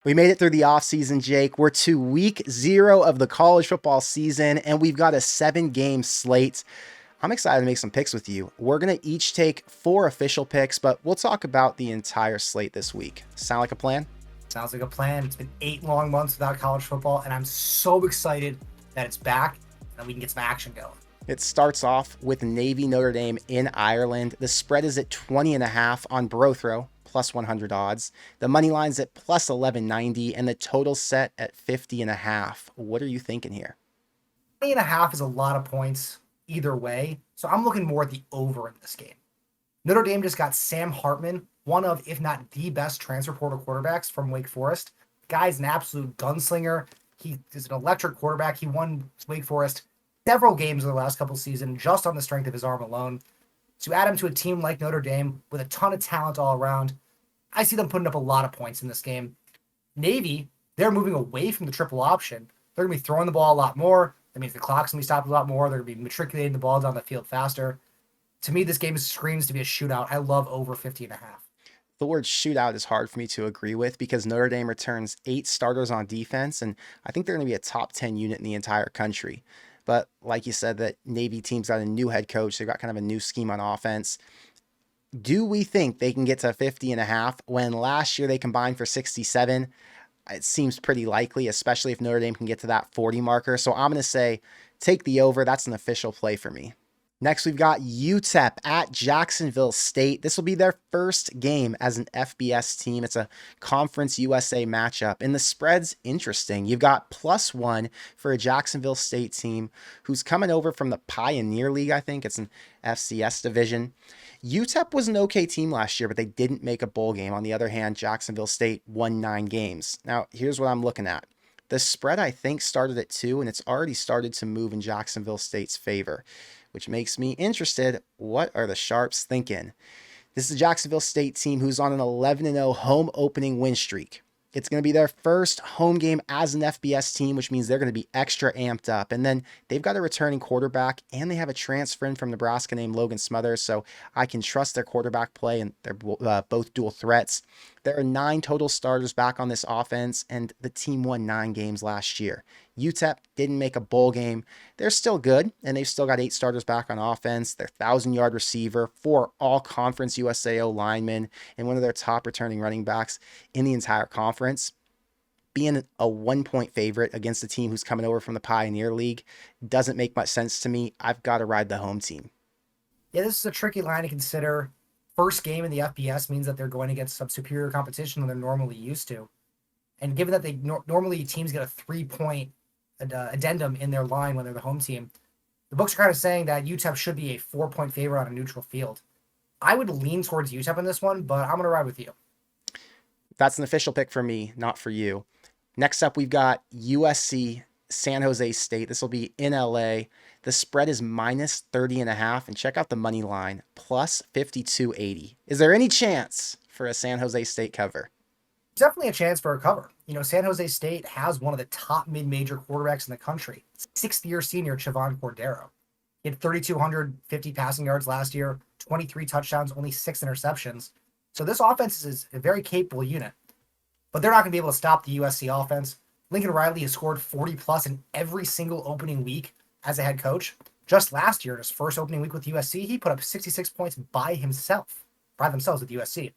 We made it through the offseason, Jake. We're to week 0 of the college football season, and we've got a 7-game slate. I'm excited to make some picks with you. We're going to each take 4 official picks, but we'll talk about the entire slate this week. Sound like a plan? Sounds like a plan. It's been 8 long months without college football, and I'm so excited that it's back and we can get some action going. It starts off with Navy Notre Dame in Ireland. The spread is at 20.5 on BroThrow, plus 100 odds. The money line's at plus 1190, and the total set at 50.5. What are you thinking here? 20.5 is a lot of points either way, so I'm looking more at the over in this game. Notre Dame just got Sam Hartman, one of, if not the best transfer portal quarterbacks from Wake Forest. Guy's an absolute gunslinger. He is an electric quarterback. He won Wake Forest several games in the last couple seasons just on the strength of his arm alone. So add him to a team like Notre Dame with a ton of talent all around. I see them putting up a lot of points in this game. Navy, they're moving away from the triple option. They're going to be throwing the ball a lot more. That means the clock's going to be stopped a lot more. They're going to be matriculating the ball down the field faster. To me, this game screams to be a shootout. I love over 50.5. The word shootout is hard for me to agree with because Notre Dame returns 8 starters on defense, and I think they're going to be a top 10 unit in the entire country. But like you said, that Navy team's got a new head coach. They've got kind of a new scheme on offense. Do we think they can get to 50.5 when last year they combined for 67? It seems pretty likely, especially if Notre Dame can get to that 40 marker. So I'm going to say take the over. That's an official play for me. Next, we've got UTEP at Jacksonville State. This will be their first game as an FBS team. It's a Conference USA matchup, and the spread's interesting. You've got +1 for a Jacksonville State team who's coming over from the Pioneer League, I think. It's an FCS division. UTEP was an okay team last year, but they didn't make a bowl game. On the other hand, Jacksonville State won 9 games. Now, here's what I'm looking at. The spread, I think, started at 2, and it's already started to move in Jacksonville State's favor, which makes me interested. What are the Sharps thinking? This is a Jacksonville State team who's on an 11-0 home opening win streak. It's going to be their first home game as an FBS team, which means they're going to be extra amped up. And then they've got a returning quarterback, and they have a transfer in from Nebraska named Logan Smothers, so I can trust their quarterback play, and they're both dual threats. There are 9 total starters back on this offense, and the team won 9 games last year. UTEP didn't make a bowl game. They're still good, and they've still got 8 starters back on offense. Their 1,000-yard receiver, 4 all-conference USAO linemen, and one of their top returning running backs in the entire conference. Being a 1-point favorite against a team who's coming over from the Pioneer League doesn't make much sense to me. I've got to ride the home team. Yeah, this is a tricky line to consider. First game in the FBS means that they're going against some superior competition than they're normally used to. And given that they normally teams get a 3-point addendum in their line when they're the home team, the books are kind of saying that UTEP should be a 4-point favorite on a neutral field. I would lean towards UTEP in this one, but I'm going to ride with you. That's an official pick for me, not for you. Next up, we've got USC San Jose State. This will be in LA. The spread is -30.5, and check out the money line, plus 52.80. Is there any chance for a San Jose State cover? Definitely a chance for a cover. San Jose State has one of the top mid-major quarterbacks in the country. 6th-year senior Chavon Cordero. He had 3,250 passing yards last year, 23 touchdowns, only 6 interceptions. So this offense is a very capable unit. But they're not going to be able to stop the USC offense. Lincoln Riley has scored 40-plus in every single opening week as a head coach. Just last year, in his first opening week with USC, he put up 66 points by themselves with USC.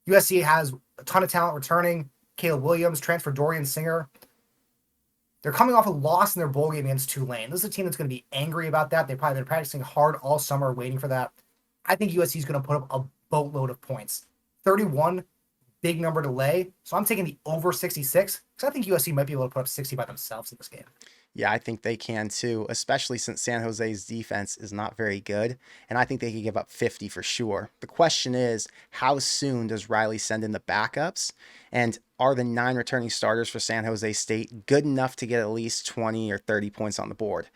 USC has a ton of talent returning. Caleb Williams, transfer Dorian Singer. They're coming off a loss in their bowl game against Tulane. This is a team that's going to be angry about that. They've been practicing hard all summer waiting for that. I think USC is going to put up a boatload of points. 31, big number to lay. So I'm taking the over 66 because I think USC might be able to put up 60 by themselves in this game. Yeah, I think they can too, especially since San Jose's defense is not very good, and I think they could give up 50 for sure. The question is, how soon does Riley send in the backups? And are the 9 returning starters for San Jose State good enough to get at least 20 or 30 points on the board?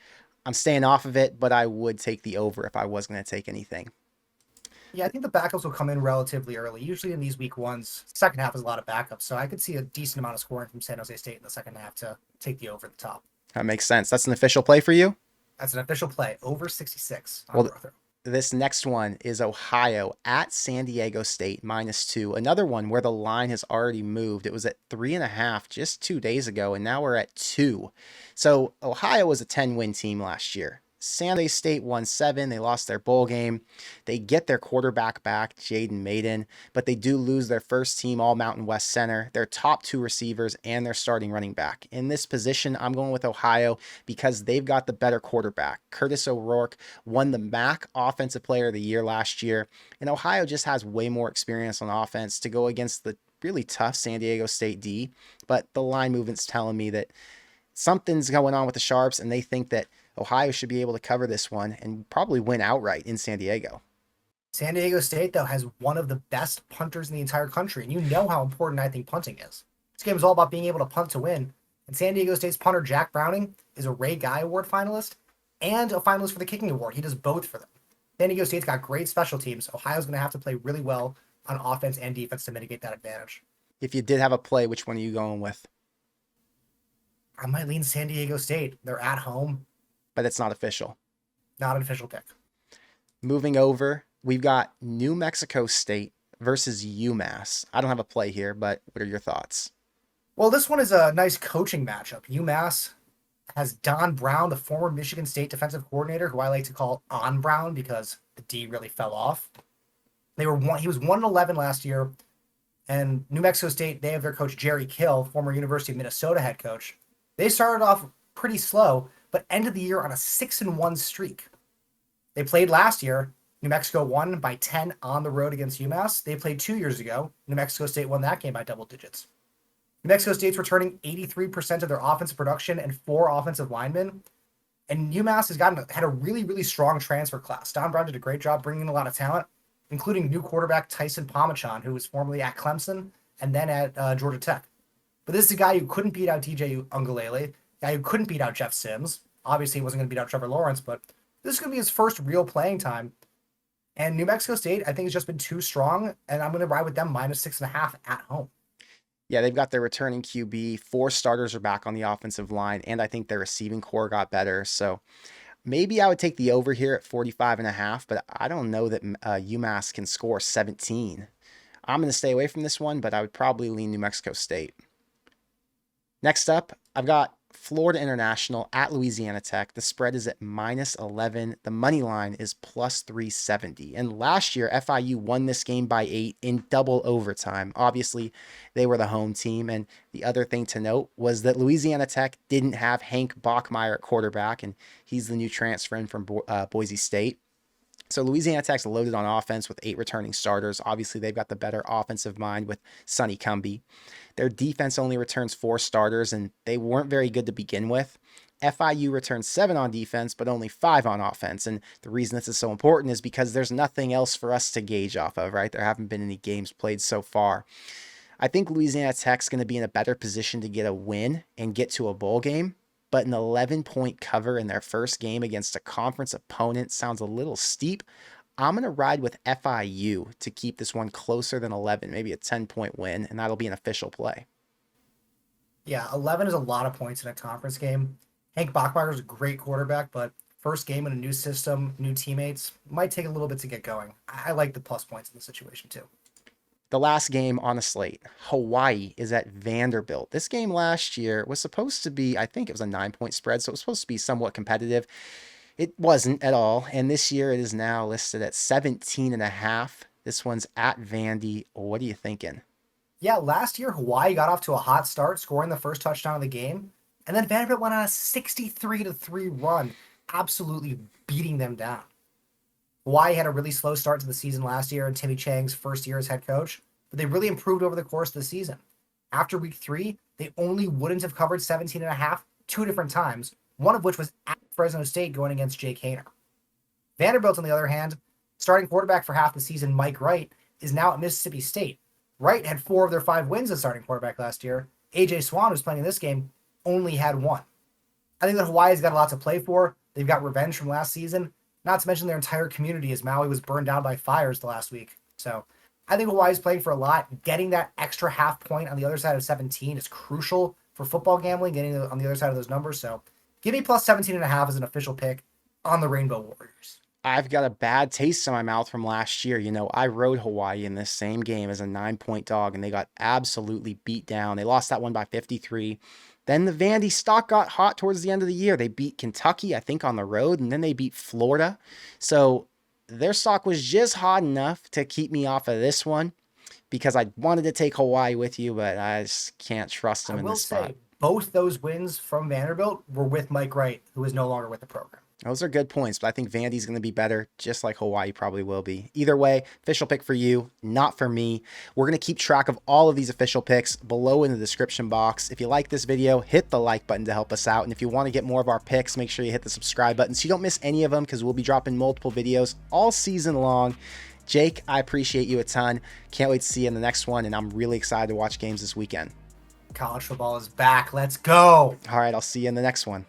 I'm staying off of it, but I would take the over if I was going to take anything. Yeah, I think the backups will come in relatively early. Usually in these week ones, second half is a lot of backups, so I could see a decent amount of scoring from San Jose State in the second half to take the over the top. That makes sense. That's an official play for you? That's an official play, over 66 on Well, BroThrow. This next one is Ohio at San Diego State -2. Another one where the line has already moved. It was at 3.5 just 2 days ago, and now we're at 2. So Ohio was a 10-win team last year. San Jose State won 7. They lost their bowl game. They get their quarterback back, Jaden Maiden, but they do lose their first team All Mountain West center, their top 2 receivers, and their starting running back. In this position, I'm going with Ohio because they've got the better quarterback. Curtis O'Rourke won the MAC Offensive Player of the Year last year, and Ohio just has way more experience on offense to go against the really tough San Diego State D, but the line movement's telling me that something's going on with the Sharps, and they think that Ohio should be able to cover this one and probably win outright in San Diego. San Diego State, though, has one of the best punters in the entire country, and you know how important I think punting is. This game is all about being able to punt to win, and San Diego State's punter Jack Browning is a Ray Guy Award finalist and a finalist for the kicking award. He does both for them. San Diego State's got great special teams. Ohio's going to have to play really well on offense and defense to mitigate that advantage. If you did have a play, which one are you going with? I might lean San Diego State. They're at home. But it's not official. Not an official pick. Moving over, we've got New Mexico State versus UMass. I don't have a play here, but what are your thoughts? Well, this one is a nice coaching matchup. UMass has Don Brown, the former Michigan State defensive coordinator, who I like to call On Brown because the D really fell off. He was 1-11 last year, and New Mexico State, they have their coach Jerry Kill, former University of Minnesota head coach. They started off pretty slow, but ended the year on a 6-1 streak. They played last year. New Mexico won by 10 on the road against UMass. They played 2 years ago. New Mexico State won that game by double digits. New Mexico State's returning 83% of their offensive production and 4 offensive linemen. And UMass had a really, really strong transfer class. Don Brown did a great job bringing in a lot of talent, including new quarterback Tyson Pomachan, who was formerly at Clemson and then at Georgia Tech. But this is a guy who couldn't beat out DJ Ungalele, guy who couldn't beat out Jeff Sims. Obviously, he wasn't going to beat out Trevor Lawrence, but this is going to be his first real playing time. And New Mexico State, I think, has just been too strong, and I'm going to ride with them -6.5 at home. Yeah, they've got their returning QB. 4 starters are back on the offensive line, and I think their receiving core got better. So maybe I would take the over here at 45.5, but I don't know that UMass can score 17. I'm going to stay away from this one, but I would probably lean New Mexico State. Next up, I've got Florida International at Louisiana Tech. The spread is at -11. The money line is +370. And last year, FIU won this game by 8 in double overtime. Obviously, they were the home team. And the other thing to note was that Louisiana Tech didn't have Hank Bachmeier at quarterback, and he's the new transfer in from Boise State. So Louisiana Tech's loaded on offense with 8 returning starters. Obviously, they've got the better offensive mind with Sonny Cumbie. Their defense only returns 4 starters, and they weren't very good to begin with. FIU returns 7 on defense, but only 5 on offense. And the reason this is so important is because there's nothing else for us to gauge off of, right? There haven't been any games played so far. I think Louisiana Tech's going to be in a better position to get a win and get to a bowl game. But an 11-point cover in their first game against a conference opponent sounds a little steep. I'm going to ride with FIU to keep this one closer than 11, maybe a 10-point win, and that'll be an official play. Yeah, 11 is a lot of points in a conference game. Hank Bachmeier is a great quarterback, but first game in a new system, new teammates, might take a little bit to get going. I like the plus points in this situation too. The last game on the slate, Hawaii is at Vanderbilt. This game last year was supposed to be, I think it was a 9-point spread, so it was supposed to be somewhat competitive. It wasn't at all, and this year it is now listed at 17.5. This one's at Vandy. What are you thinking? Yeah, last year Hawaii got off to a hot start, scoring the first touchdown of the game, and then Vanderbilt went on a 63-3 run, absolutely beating them down. Hawaii had a really slow start to the season last year in Timmy Chang's first year as head coach, but they really improved over the course of the season. After week 3, they only wouldn't have covered 17.5 2 different times, one of which was at Fresno State going against Jake Haener. Vanderbilt, on the other hand, starting quarterback for half the season, Mike Wright, is now at Mississippi State. Wright had 4 of their 5 wins as starting quarterback last year. AJ Swan, who's playing in this game, only had 1. I think that Hawaii's got a lot to play for. They've got revenge from last season. Not to mention their entire community, as Maui was burned down by fires the last week. So I think Hawaii's playing for a lot. Getting that extra half point on the other side of 17 is crucial for football gambling, getting on the other side of those numbers. So give me plus 17.5 as an official pick on the Rainbow Warriors. I've got a bad taste in my mouth from last year. You know, I rode Hawaii in this same game as a 9-point dog, and they got absolutely beat down. They lost that one by 53. Then the Vandy stock got hot towards the end of the year. They beat Kentucky, I think, on the road, and then they beat Florida. So their stock was just hot enough to keep me off of this one because I wanted to take Hawaii with you, but I just can't trust them I in will this spot. say both those wins from Vanderbilt were with Mike Wright, who is no longer with the program. Those are good points, but I think Vandy's going to be better, just like Hawaii probably will be. Either way, official pick for you, not for me. We're going to keep track of all of these official picks below in the description box. If you like this video, hit the like button to help us out. And if you want to get more of our picks, make sure you hit the subscribe button so you don't miss any of them, because we'll be dropping multiple videos all season long. Jake, I appreciate you a ton. Can't wait to see you in the next one, and I'm really excited to watch games this weekend. College football is back. Let's go. All right, I'll see you in the next one.